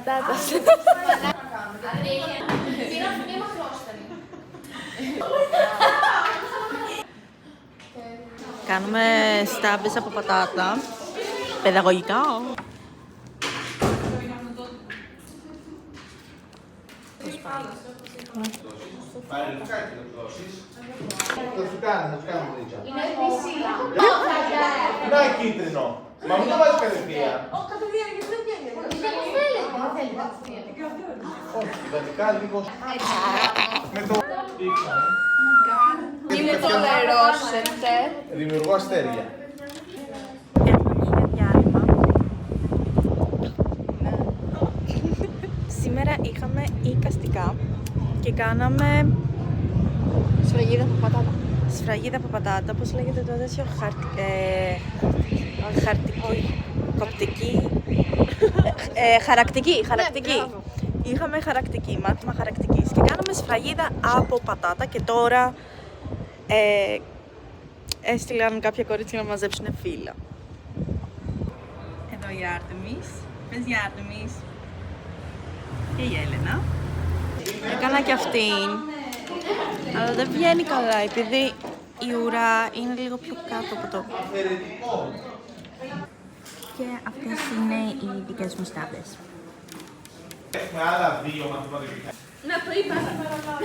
πατάτας. Κάνουμε στάμπες από πατάτα. Παιδαγωγικά. Θα σου κάνω τρίτσα. Είναι επίσημα. Να κίτρινο. Μα μην το βάζεις κατευθείαν. Κατευθείαν, γιατί δεν βγαίνει. Όχι, κυβερνικά λίγο. Με το... Είναι το νερόσετε. Δημιουργώ αστέρια. Είναι διάλειμμα. Σήμερα είχαμε εικαστικά και κάναμε Σφραγίδα από πατάτα. σφραγίδα από πατάτα, πώς λέγεται το τέτοιο χαρτική, κοπτική, χαρακτική. Είχαμε χαρακτική, μάθημα χαρακτικής και κάναμε σφραγίδα από πατάτα και τώρα έστειλαν κάποια κορίτσια να μαζέψουν φύλλα. Εδώ η Άρτεμις, πες η Άρτεμις και η Έλενα. Έκανα και αυτήν, αλλά δεν βγαίνει καλά επειδή η ουρά είναι λίγο πιο κάτω από το... Και αυτές είναι οι δικές μου στάμπες. Έχουμε άλλα δύο μαθηματικά. Να το είπα, θα παραλάβω.